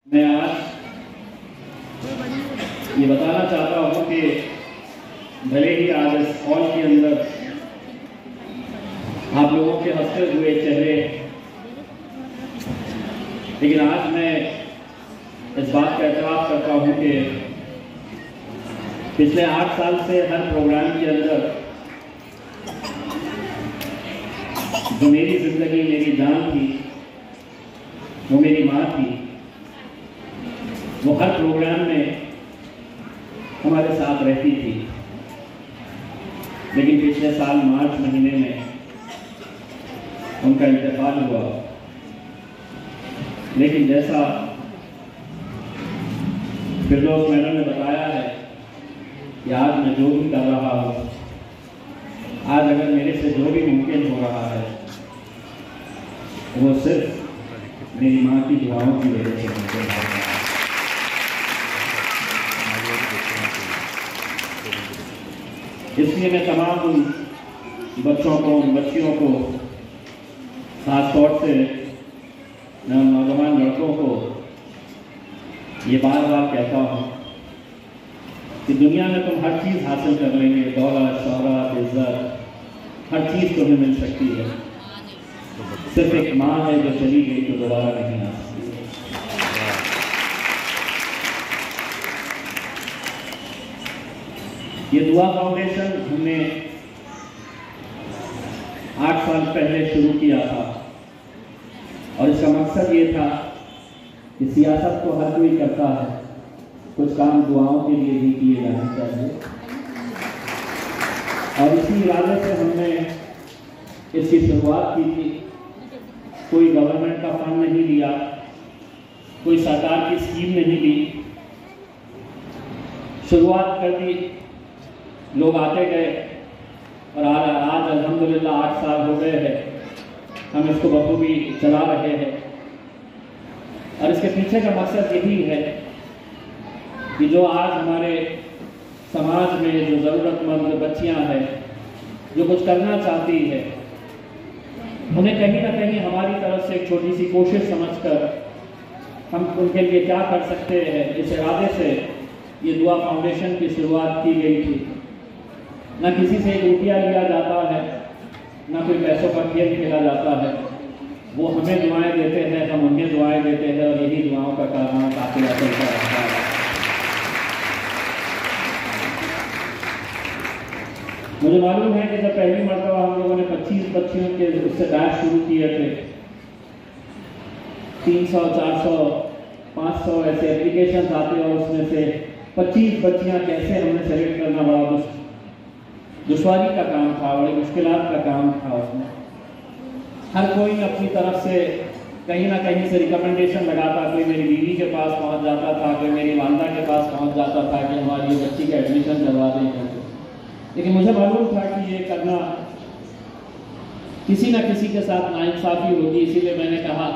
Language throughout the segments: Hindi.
मैं आज ये बताना चाहता हूँ कि भले ही आज इस हॉल के अंदर आप लोगों के हंसते हुए चेहरे, लेकिन आज मैं इस बात का एतराफ़ करता हूँ कि पिछले 8 साल से हर प्रोग्राम के अंदर जो मेरी ज़िंदगी, मेरी जान थी, वो मेरी माँ थी। वो हर प्रोग्राम में हमारे साथ रहती थी। लेकिन पिछले साल मार्च महीने में उनका इंतकाल हुआ। लेकिन जैसा फिरदौस मैडम ने बताया है कि आज मैं जो भी कर रहा हूँ, आज अगर मेरे से जो भी मुमकिन हो रहा है, वो सिर्फ मेरी माँ की दुआओं की वजह से मुमकिन हो रहा है। इसलिए मैं तमाम उन बच्चों को, उन बच्चियों को, खास तौर से नौजवान लड़कों को ये बार बार कहता हूँ कि दुनिया में तुम हर चीज़ हासिल कर लेंगे, दौलत, शोहरत, इज्जत, हर चीज़ तुम्हें मिल सकती है। सिर्फ एक माँ है जो चली गई तो दोबारा नहीं आ सकती। ये दुआ फाउंडेशन हमने 8 साल पहले शुरू किया था और इसका मकसद ये था कि सियासत तो हर कोई करता है, कुछ काम दुआओं के लिए भी किए जाने चाहिए। और इसी इरादे से हमने इसकी शुरुआत की थी। कोई गवर्नमेंट का फंड नहीं लिया, कोई सरकार की स्कीम नहीं ली, शुरुआत कर दी, लोग आते गए और आज अल्हम्दुलिल्लाह 8 साल हो गए हैं, हम इसको बखूबी चला रहे हैं। और इसके पीछे का मकसद यही है कि जो आज हमारे समाज में जो ज़रूरतमंद बच्चियां हैं, जो कुछ करना चाहती है, उन्हें कहीं ना कहीं हमारी तरफ से एक छोटी सी कोशिश समझकर हम उनके लिए क्या कर सकते हैं, इस इरादे से ये दुआ फाउंडेशन की शुरुआत की गई थी। न किसी से 1 रुपया लिया जाता है, न कोई पैसों का खेल खेला जाता है। वो हमें दुआएं देते हैं, हम उन्हें दुआएं देते हैं और यही दुआओं का कारनामा काफिला चलता रहता है। मुझे मालूम है कि जब पहली मरतबा हम लोगों ने 25 बच्चियों के उससे बैच शुरू किए थे, 300, 400, 500 ऐसे एप्लीकेशन आते और उसमें से 25 बच्चियां कैसे हमने सेलेक्ट करना बड़ा दुश्वारी का काम था, बड़ी मुश्किलात का काम था। उसमें हर कोई अपनी तरफ से कहीं ना कहीं से रिकमेंडेशन लगाता। कोई मेरी बीवी के पास पहुंच जाता था, कोई मेरी वालदा के पास पहुंच जाता था कि हमारी ये बच्ची का एडमिशन करवा दें। लेकिन मुझे मालूम था कि ये करना किसी न किसी के साथ नाइंसाफ़ी होगी। इसीलिए मैंने कहा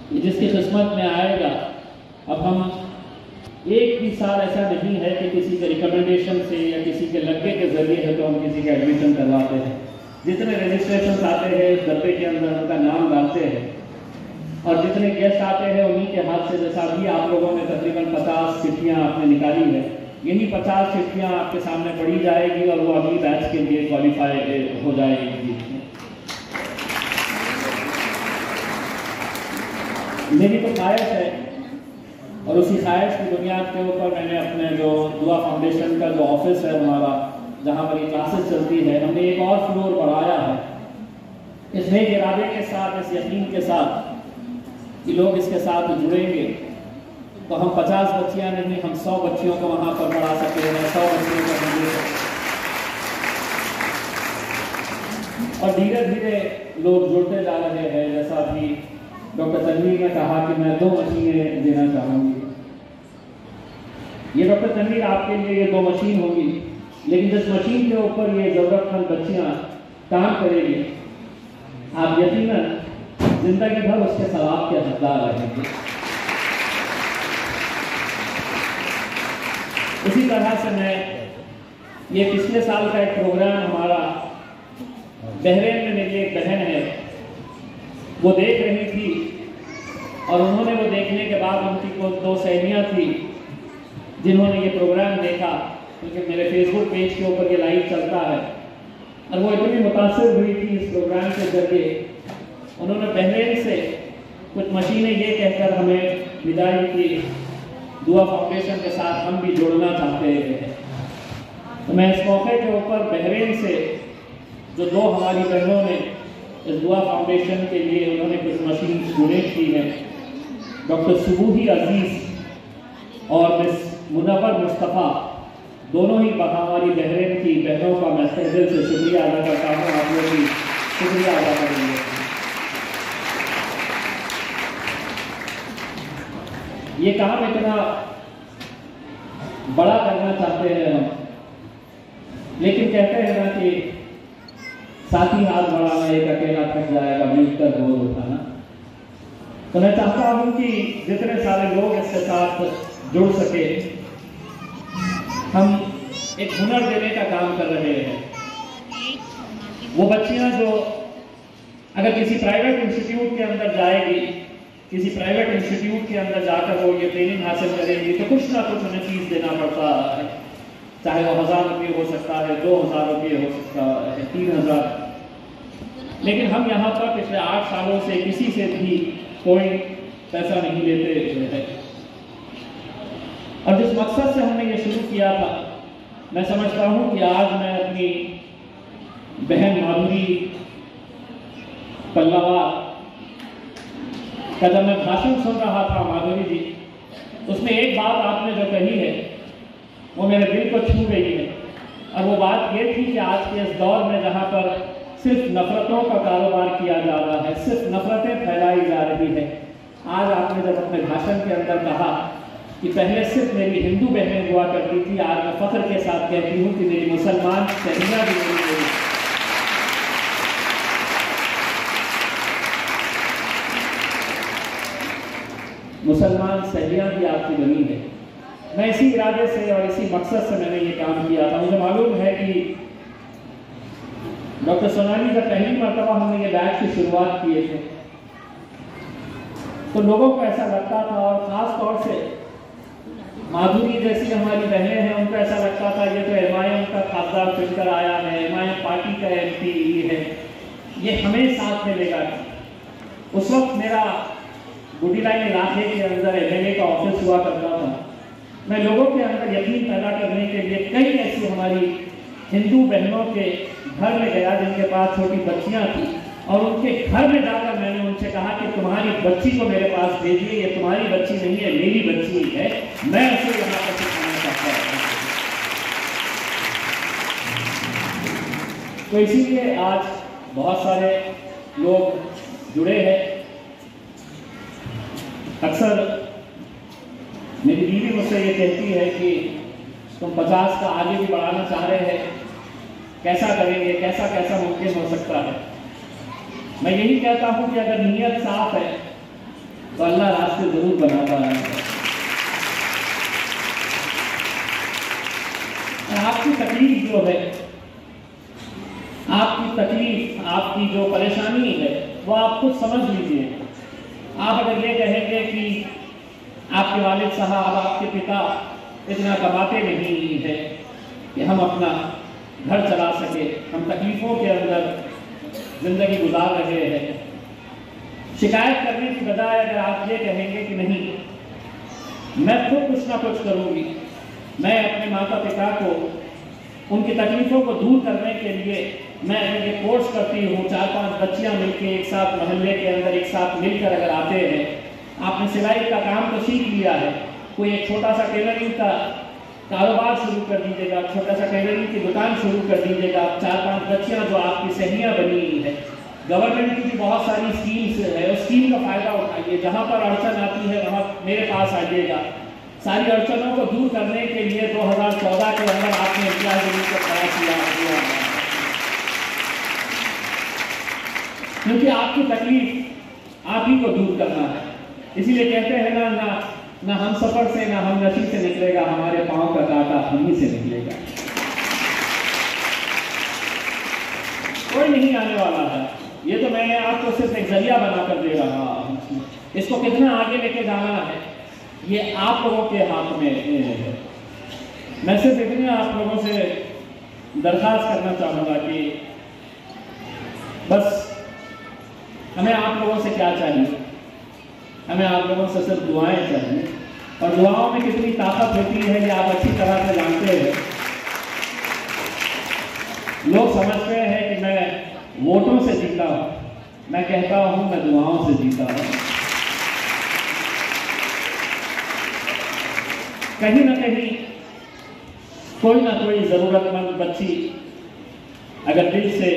कि जिसकी किस्मत में आएगा, अब हम एक भी साल ऐसा नहीं है कि किसी के रिकमेंडेशन से या किसी के लगे के जरिए है तो हम किसी का एडमिशन करवाते हैं। जितने रजिस्ट्रेशन आते हैं इस डब्बे के अंदर उनका नाम डालते हैं और जितने गेस्ट आते हैं उन्हीं के हाथ से, जैसा अभी आप लोगों ने तकरीबन 50 चिट्ठियाँ आपने निकाली है, यही 50 चिट्ठियाँ आपके सामने पढ़ी जाएगी और वो अगली बैच के लिए क्वालिफाई हो जाएगी। मेरी तो ख्वाहिश है और उसी ख्वाहिश की बुनियाद के ऊपर मैंने अपने जो दुआ फाउंडेशन का जो ऑफिस है हमारा, जहाँ पर ये क्लासेस चलती है, हमने एक और फ्लोर बढ़ाया है। इस नए इरादे के साथ, इस यकीन के साथ कि लोग इसके साथ जुड़ेंगे तो हम 50 बच्चियाँ नहीं, हम 100 बच्चियों को वहाँ पर पढ़ा सकते हैं, 100 बच्चियों को हम दे सकते हैं। और धीरे धीरे लोग जुड़ते जा रहे हैं। जैसा अभी डॉक्टर तनवीर ने कहा कि मैं 2 मशीनें देना चाहूँगी। ये डॉक्टर तनवीर आपके लिए ये 2 मशीन होगी, लेकिन जिस मशीन के ऊपर ये ज़रूरतमंद बच्चियाँ काम करेंगी, आप यकीनन जिंदगी भर उसके सवाब के हकदार रहेंगे। इसी तरह से मैं ये पिछले साल का एक प्रोग्राम हमारा बहरीन में मेरी एक बहन है, वो देख रही थी और उन्होंने वो देखने के बाद उनकी को 2 सहेलियाँ थी जिन्होंने ये प्रोग्राम देखा, क्योंकि मेरे फेसबुक पेज के ऊपर ये लाइव चलता है, और वो इतनी मुतासिर हुई थी इस प्रोग्राम के जरिए। उन्होंने बहरीन से कुछ मशीनें ये कहकर हमें विदाई की, दुआ फाउंडेशन के साथ हम भी जुड़ना चाहते हैं। तो मैं इस मौके के ऊपर बहरीन से जो 2 हमारी बहनों ने इस दुआ फाउंडेशन के लिए उन्होंने कुछ मशीन डोनेट की है, डॉक्टर सुबूही अजीज़ और मिस मुनव्वर मुस्तफ़ा, दोनों ही हमारी बहरीन की बहनों का मैं तहे दिल से शुक्रिया अदा करता हूँ। आप लोग भी शुक्रिया अदा करेंगे। ये काम इतना बड़ा करना चाहते हैं हम, लेकिन कहते हैं ना कि साथी हाथ बढ़ाना एक अकेला थक जाएगा, मिलकर बोझ उठाना। तो मैं चाहता हूं कि जितने सारे लोग इसके साथ जुड़ सके, हम एक हुनर देने का काम कर रहे हैं। वो बच्चियां जो अगर किसी प्राइवेट इंस्टीट्यूट के अंदर जाएगी, किसी प्राइवेट इंस्टीट्यूट के अंदर जाकर वो ये ट्रेनिंग हासिल करेंगी, तो कुछ ना कुछ उन्हें फीस देना पड़ता है, चाहे वो 1000 रुपये हो सकता है, 2000 रुपये हो सकता है, 3000। लेकिन हम यहाँ पर पिछले 8 सालों से किसी से भी कोई पैसा नहीं लेते हैं। और जिस मकसद से हमने ये शुरू किया था, मैं समझता हूँ कि आज मैं अपनी बहन माधुरी पल्लावार का जब मैं भाषण सुन रहा था, माधुरी जी, उसमें एक बात आपने जो कही है वो मेरे दिल को छू गई है। और वो बात ये थी कि आज के इस दौर में जहाँ पर सिर्फ नफरतों का कारोबार किया जा रहा है, सिर्फ नफरतें फैलाई जा रही है, आज आपने जब अपने भाषण के अंदर कहा कि पहले सिर्फ मेरी हिंदू बहनें हुआ करती थी, आज मैं फख्र के साथ कहती हूँ कि मेरी मुसलमान सहेलियां भी मेरी मुसलमान सहेलियां भी आपकी बनी है। मैं इसी इरादे से और इसी मकसद से मैंने ये काम किया था। मुझे मालूम है कि डॉक्टर सोनाली जब पहली मरतबा हमने ये बैच की शुरुआत किए थे, तो लोगों को ऐसा लगता था, और ख़ास तौर से माधुरी जैसी हमारी बहनें हैं, उनको ऐसा लगता था ये तो एमआईएम का खासदार चुनकर आया है, एमआईएम पार्टी का एमपी है, ये हमें साथ में लेगा। उस वक्त मेरा गुडी लाइन इलाके के अंदर एमएलए का ऑफिस हुआ करता था। मैं लोगों के अंदर यकीन पैदा करने के लिए कई ऐसी हमारी हिंदू बहनों के घर में गया जिनके पास छोटी बच्चियां थी, और उनके घर में जाकर मैंने उनसे कहा कि तुम्हारी बच्ची को मेरे पास भेजिए, ये तुम्हारी बच्ची नहीं है, मेरी बच्ची है, मैं उसे यहाँ पर सिखाना चाहता हूँ। तो इसीलिए आज बहुत सारे लोग जुड़े हैं। अक्सर मेरी बीवी मुझसे ये कहती है कि तुम 50 का आगे भी बढ़ाना चाह रहे हैं, कैसा करेंगे, कैसा कैसा मुमकिन हो सकता है। मैं यही कहता हूं कि अगर नीयत साफ है तो अल्लाह रास्ते जरूर बनाता है। और आपकी तकलीफ जो है, आपकी तकलीफ, आपकी जो परेशानी है, वो आप खुद समझ लीजिए। आप अगर ये कहेंगे कि आपके वालिद साहब, आपके पिता इतना कमाते नहीं है कि हम अपना घर चला सके, हम तकलीफों के अंदर जिंदगी गुजार रहे हैं, शिकायत करने की बजाय अगर आप ये कहेंगे कि नहीं, मैं खुद कुछ ना कुछ करूंगी, मैं अपने माता पिता को उनकी तकलीफों को दूर करने के लिए मैं ये कोर्स करती हूँ, 4-5 बच्चियाँ मिलकर एक साथ मोहल्ले के अंदर एक साथ मिलकर अगर आते हैं, आपने सिलाई का काम तो सीख लिया है, कोई एक छोटा सा टेलरिंग का कारोबार शुरू कर दीजिएगा, छोटा सा टेलरिंग की दुकान शुरू कर दीजिएगा। 4-5 बच्चियाँ जो आपकी सहेलियाँ बनी हुई है, गवर्नमेंट की भी बहुत सारी स्कीम्स है, उस स्कीम का फायदा उठाइए। जहाँ पर अड़चन आती है वहाँ मेरे पास आइएगा। सारी अड़चनों को दूर करने के लिए 2014 के अंदर आपने इम्तियाज जमीन को खड़ा किया, क्योंकि आपकी तकलीफ आप ही को दूर करना है। इसीलिए कहते हैं ना हम सफर से, ना हम नशी से निकलेगा, हमारे पांव का कांटा हम ही से निकलेगा। कोई नहीं आने वाला है, ये तो मैं आपको सिर्फ एक जरिया बनाकर दे रहा हूँ। इसको कितना आगे लेके जाना है ये आप लोगों के हाथ में है। मैं सिर्फ इतनी आप लोगों से दरखास्त करना चाहूँगा कि बस हमें आप लोगों से क्या चाहिए, हमें आप लोगों से सिर्फ दुआएं चाहिए। और दुआओं में कितनी ताकत होती है ये आप अच्छी तरह से जानते हैं। लोग समझते हैं कि मैं वोटों से जीता हूं, मैं कहता हूं मैं दुआओं से जीता हूं। कहीं ना कहीं कोई ना कोई जरूरतमंद बच्ची अगर दिल से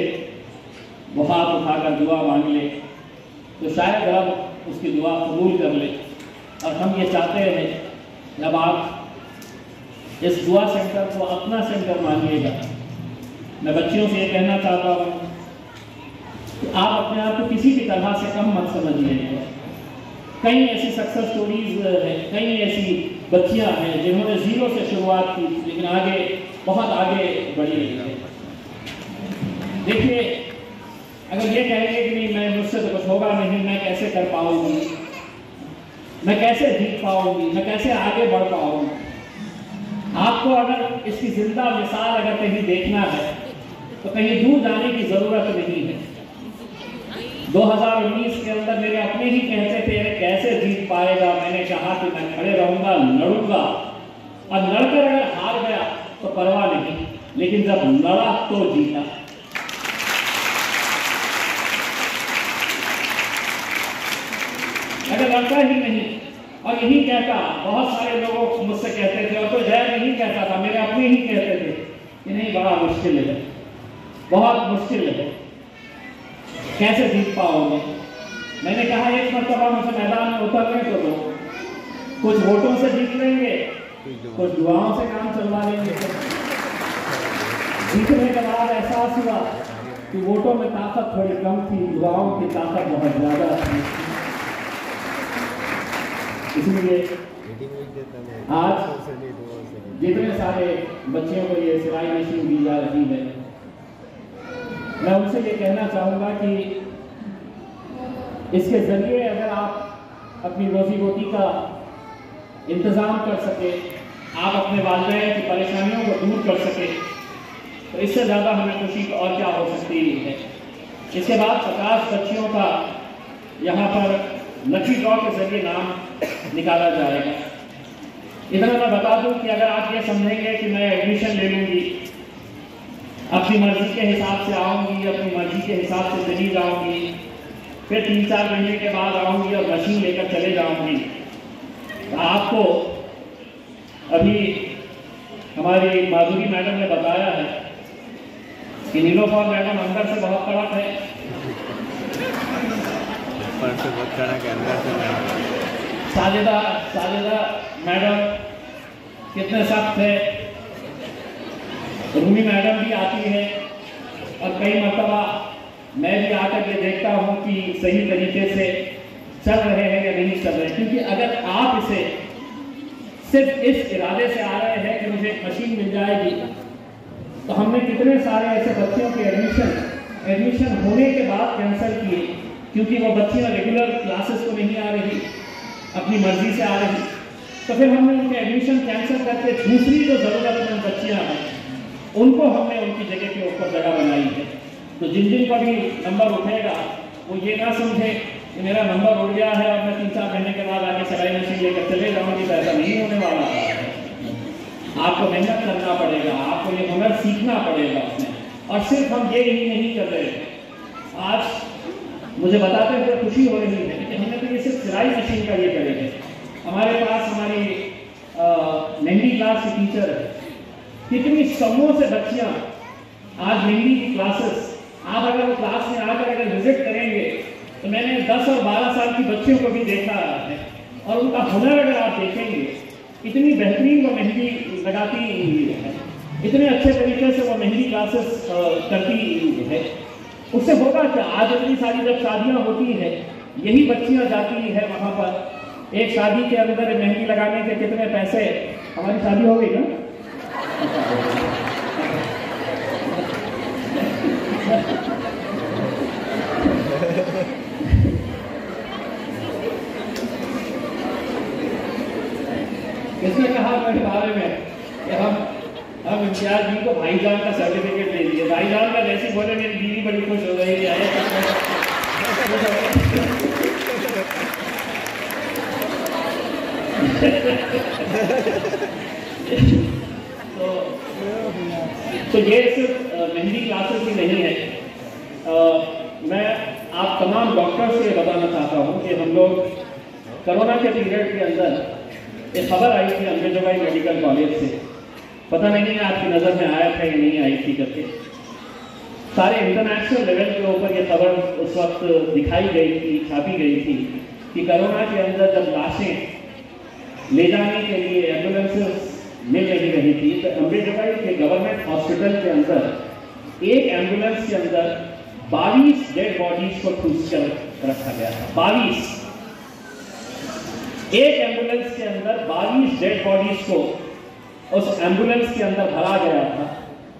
वो हाथ उठाकर दुआ मांग ले तो शायद रब उसकी दुआ कबूल कर ले। और हम ये चाहते हैं जब आप इस दुआ सेंटर को अपना सेंटर मानिएगा, मैं बच्चियों से ये कहना चाहता हूँ कि आप अपने आप को किसी भी तरह से कम मत समझिएगा। कई ऐसी सक्सेस स्टोरीज हैं, कई ऐसी बच्चियां हैं जिन्होंने जीरो से शुरुआत की लेकिन आगे बहुत आगे बढ़ी है। देखिए, अगर ये कहेंगे कि नहीं मैं मुझसे तो कुछ होगा नहीं, मैं कैसे कर पाऊंगी, मैं कैसे जीत पाऊंगी, मैं कैसे आगे बढ़ पाऊंगी, आपको अगर इसकी जिंदा मिसाल अगर कहीं देखना है तो कहीं दूर जाने की जरूरत नहीं है। 2019 के अंदर मेरे अपने ही कहते थे कैसे जीत पाएगा, मैंने कहा कि मैं खड़े रहूंगा, लड़ूंगा, और लड़कर अगर हार गया तो परवाह नहीं, लेकिन जब लड़ा तो जीता। अगर लड़ता ही नहीं और यही कहता, बहुत सारे लोग मुझसे कहते थे और कोई जय नहीं कहता था, मेरे अपने ही कहते थे कि नहीं बड़ा मुश्किल है, बहुत मुश्किल है, कैसे जीत पाओगे। मैंने कहा एक मरतबा मुझे मैदान में उतरने को दो, कुछ वोटों से जीत लेंगे, कुछ दुआओं से काम चलवा लेंगे। जीतने के बाद एहसास हुआ कि वोटों में ताकत थोड़ी कम थी, दुआओं की ताकत बहुत ज्यादा थी। इसलिए आज जितने सारे बच्चियों को ये सिलाई मशीन दी जा रही है, मैं उनसे ये कहना चाहूँगा कि इसके जरिए अगर आप अपनी रोजी रोटी का इंतज़ाम कर सके, आप अपने वालिदैन की परेशानियों को दूर कर सके, तो इससे ज़्यादा हमें खुशी और क्या हो सकती है। इसके बाद 50 बच्चियों का यहाँ पर लकी ड्रॉ के जरिए नाम निकाला जाएगा। इतना मैं बता दूं कि अगर आप ये समझेंगे कि मैं एडमिशन ले लूँगी, अपनी मर्जी के हिसाब से आऊँगी, अपनी मर्जी के हिसाब से चली जाऊँगी, फिर 3-4 महीने के बाद आऊँगी और मशीन लेकर चले जाऊँगी, तो आपको अभी हमारी माधुरी मैडम ने बताया है कि नीलोफर मैडम अंदर से बहुत कड़क है, ऊपर से बहुत कड़क है, अंदर से साजिदा मैडम कितने सख्त है, रूमी मैडम भी आती है और कई मरतबा मैं भी आकर के देखता हूँ कि सही तरीके से चल रहे हैं या नहीं चल रहे। क्योंकि अगर आप इसे सिर्फ इस इरादे से आ रहे हैं कि मुझे एक मशीन मिल जाएगी, तो हमने कितने सारे ऐसे बच्चों के एडमिशन होने के बाद कैंसिल किए क्योंकि वो बच्चियाँ रेगुलर क्लासेस को नहीं आ रही, अपनी मर्जी से आ रही, तो फिर हमने उनके एडमिशन कैंसिल करके दूसरी जो ज़रूरतमंद बच्चियाँ हैं उनको हमने उनकी जगह के ऊपर जगह बनाई है। तो जिन का भी नंबर उठेगा वो ये ना समझे कि मेरा नंबर उठ गया है और मैं 3-4 महीने के बाद आके सिलाई मशीन लेकर चले जाऊँगी, तो ऐसा नहीं होने वाला है। आपको मेहनत करना पड़ेगा, आपको ये हुनर सीखना पड़ेगा उसमें। और सिर्फ हम ये ही नहीं कर रहे, आज मुझे बताते हुए खुशी हो रही है कि हमने तो ये सिर्फ सिलाई मशीन का ये करे थे। हमारे पास हमारी मेहंदी क्लास की टीचर है, कितनी समूह से बच्चियाँ आज मेहंदी की क्लासेस, आप अगर वो क्लास में आकर अगर विजिट करेंगे तो मैंने 10 और 12 साल की बच्चियों को भी देखा है और उनका हुनर अगर आप देखेंगे, इतनी बेहतरीन वो मेहंदी लगाती है, इतने अच्छे तरीके से वो मेहंदी क्लासेस करती है। उससे होगा क्या, आज इतनी सारी जब शादियाँ होती है यही बच्चियाँ जाती है वहाँ पर। एक शादी के अंदर मेहंदी लगाने के कितने पैसे, हमारी शादी हो गई ना, इसने कहा मेरे बारे में कि हम इम्तियाज जी को भाईजान का सर्टिफिकेट दे दिए। भाईजान का जैसे बोले मेरी बीवी बड़ी खुश हो गई है। तो ये सिर्फ मेहंदी क्लासेस ही नहीं है। मैं आप तमाम डॉक्टर्स से बताना चाहता हूँ कि हम लोग कोरोना के पीरियड के अंदर एक खबर आई थी अंबेजोगाई मेडिकल कॉलेज से, पता नहीं आपकी नज़र में आया था या नहीं आई थी करके। सारे इंटरनेशनल लेवल के ऊपर ये खबर उस वक्त दिखाई गई थी, छापी गई थी कि कोरोना के अंदर जब लाशें ले जाने के लिए एम्बुलेंसेस मिल नहीं रही थी तो अंबेजोगाई के गवर्नमेंट हॉस्पिटल के अंदर एक एम्बुलेंस के अंदर 22 डेड बॉडीज को ठूस कर रखा गया था। 22 एक एम्बुलेंस के अंदर 22 डेड बॉडीज को उस एम्बुलेंस के अंदर भरा गया था।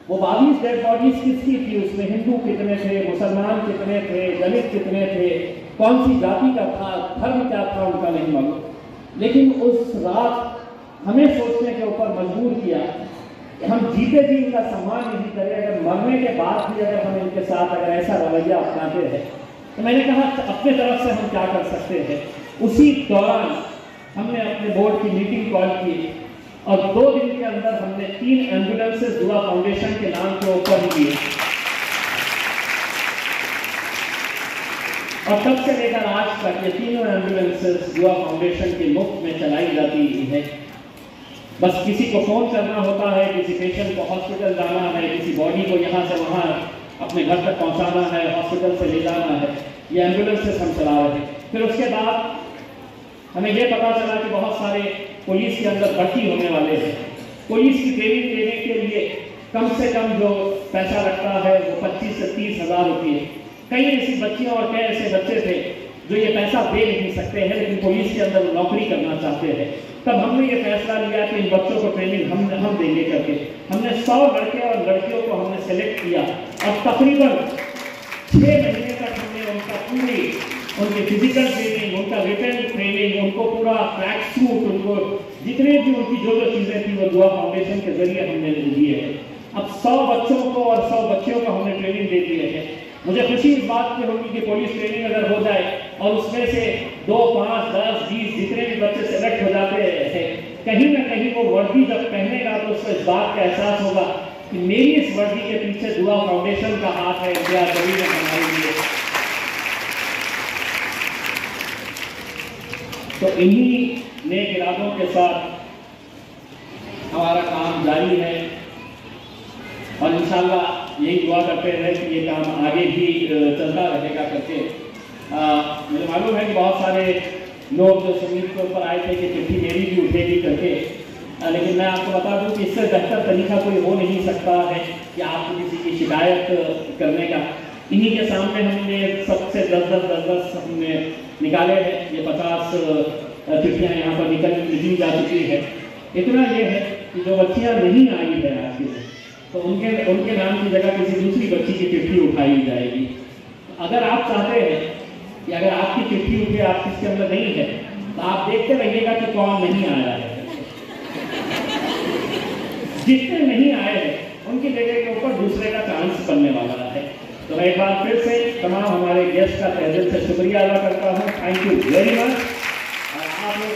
वो 22 डेड बॉडीज किसकी थी? उसमें हिंदू कितने थे, मुसलमान कितने थे, दलित कितने थे, कौन सी जाति का था, धर्म क्या था, उनका नहीं मालूम। लेकिन उस रात हमें सोचने के ऊपर मजबूर किया कि हम जीते जी इनका सम्मान नहीं करें, अगर मरने के बाद भी अगर हम इनके साथ अगर ऐसा रवैया अपनाते हैं तो मैंने कहा अपने तरफ से हम क्या कर सकते हैं। उसी दौरान हमने अपने बोर्ड की मीटिंग कॉल की और 2 दिन के अंदर हमने 3 एम्बुलेंसेस दुआ फाउंडेशन के नाम के ऊपर लिए और तब से लेकर आज तक ये तीनों एम्बुलेंसेस दुआ फाउंडेशन के मुफ्त में चलाई जाती है। बस किसी को फोन करना होता है, किसी पेशेंट को हॉस्पिटल जाना है, किसी बॉडी को यहाँ से वहाँ अपने घर तक पहुँचाना है, हॉस्पिटल से ले जाना है, ये एम्बुलेंसेस हम चला रहे हैं। फिर उसके बाद हमें यह पता चला कि बहुत सारे पुलिस के अंदर भर्ती होने वाले हैं। पुलिस की ट्रेनिंग देने के लिए कम से कम जो पैसा लगता है वो 25 से 30 हज़ार रुपये। कई ऐसी बच्चियाँ और कई ऐसे बच्चे थे जो ये पैसा दे नहीं सकते हैं लेकिन पुलिस के अंदर नौकरी करना चाहते हैं। तब हमने ये फैसला लिया कि इन बच्चों को ट्रेनिंग हम देंगे करके हमने 100 लड़के और लड़कियों को हमने सेलेक्ट किया और तकरीबन 6 महीने तक हमने उनका पूरी उनकी फिजिकल ट्रेनिंग, उनका रिटर्न ट्रेनिंग, उनको पूरा ट्रैक सूट, उनको जितने भी उनकी जो चीज़ें थी वो दुआ फाउंडेशन के जरिए हमने दिए हैं। अब 100 बच्चों को और 100 बच्चियों को हमने ट्रेनिंग दे दिए है। मुझे खुशी इस बात की होगी कि पुलिस ट्रेनिंग अगर हो जाए और उसमें से 2, 5, 10, 20 जितने भी बच्चे सेलेक्ट हो जाते हैं, कहीं ना कहीं वो वर्दी जब पहनेगा तो उसको इस बात का एहसास होगा कि मेरी इस वर्दी के पीछे दुआ फाउंडेशन का हाथ है, इंडिया जरूर है हमारे लिए। तो इन्हीं नेक इरादों के साथ हमारा काम जारी है और इंशाल्लाह यही दुआ करते हैं कि ये काम आगे भी चलता रहेगा करके। मुझे मालूम है कि बहुत सारे लोग जो संगीत के ऊपर आए थे कि चिट्ठी मेरी भी उठेगी करके, लेकिन मैं आपको बता दूं कि इससे बेहतर तरीका कोई हो नहीं सकता है कि आपको किसी की शिकायत करने का। इन्हीं के सामने हमने सबसे 10 हमने निकाले हैं। ये 50 चिट्ठियाँ यहाँ पर निकली जा चुकी है। इतना ये है कि जो बच्चियाँ नहीं आई है आज की तो उनके नाम की जगह किसी दूसरी बच्ची की चिट्ठी उठाई जाएगी। अगर आप चाहते हैं कि अगर आपकी चिट्ठी उठे, आप किसके अंदर नहीं है, तो आप देखते रहिएगा कि कौन नहीं आया है। जितने नहीं आए हैं उनकी जगह के ऊपर दूसरे का चांस बनने वाला है। तो मैं एक बार फिर से तमाम हमारे गेस्ट का तहे दिल से शुक्रिया अदा करता हूँ। Thank you very much. आप लोग